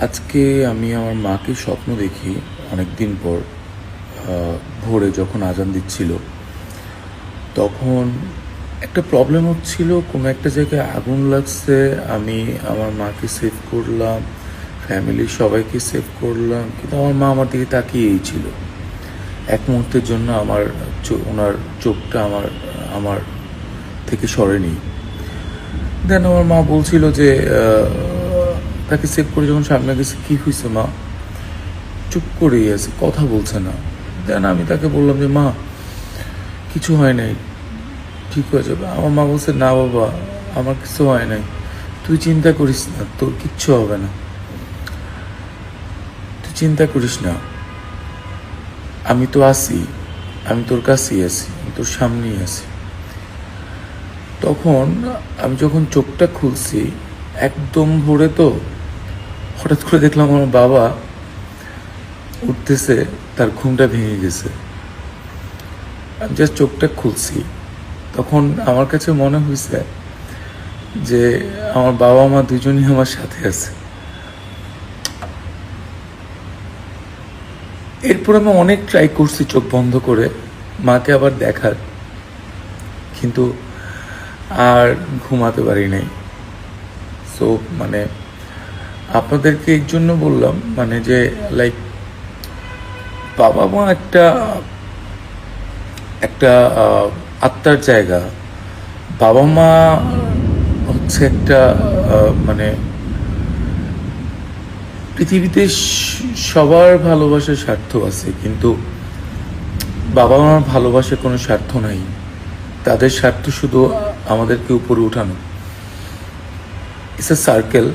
আজকে আমি আমার মাকে স্বপ্ন দেখি অনেক দিন পর। ভোরে যখন আজান দিচ্ছিল তখন একটা প্রবলেম হচ্ছিল, কোনো একটা জায়গায় আগুন লাগছে। আমি আমার মাকে সেভ করলাম, ফ্যামিলির সবাইকে সেভ করলাম, কিন্তু আমার মা আমার দিকে তাকিয়েই ছিল। এক মুহূর্তের জন্য ওনার চোখটা আমার আমার থেকে সরেনি। দেন আমার মা বলছিল যে তাকে সেভ করে যখন সামনে গেছে, কী হয়েছে মা? চুপ করেই আছে, কথা বলছে না। দেন আমি তাকে বললাম যে মা, কিছু হয় নাই, ঠিক হয়ে যাবে। আমার মা বলছে, না বাবা, আমার কিছু হয় নাই, তুই চিন্তা করিস না, তোর কিচ্ছু হবে না, তুই চিন্তা করিস না, আমি তো আছি, আমি তোর কাছেই আছি, আমি তোর সামনেই আছি। তখন আমি যখন চোখটা খুলছি, একদম ভোরে তো, হঠাৎ করে দেখলাম আমার বাবা উঠতেছে, তার ঘুমটা ভেঙে গেছে। আমি জাস্ট চোখটা খুলছি, তখন আমার কাছে মনে হয়েছে যে আমার বাবা মা দুজনই আমার সাথে আছে। এরপর আমি অনেক ট্রাই করছি চোখ বন্ধ করে মাকে আবার দেখার, কিন্তু আর ঘুমাতে পারি নাই। সো মানে আপনাদেরকে এই জন্য বললাম, মানে যে লাইক বাবা মা একটা একটা আত্মার জায়গা। বাবা মা হচ্ছে একটা মানে পৃথিবীতে সবার ভালোবাসার স্বার্থ আছে, কিন্তু বাবা মার ভালোবাসার কোনো স্বার্থ নাই। তাদের স্বার্থ শুধু আমাদেরকে উপরে উঠানো। It's a circle.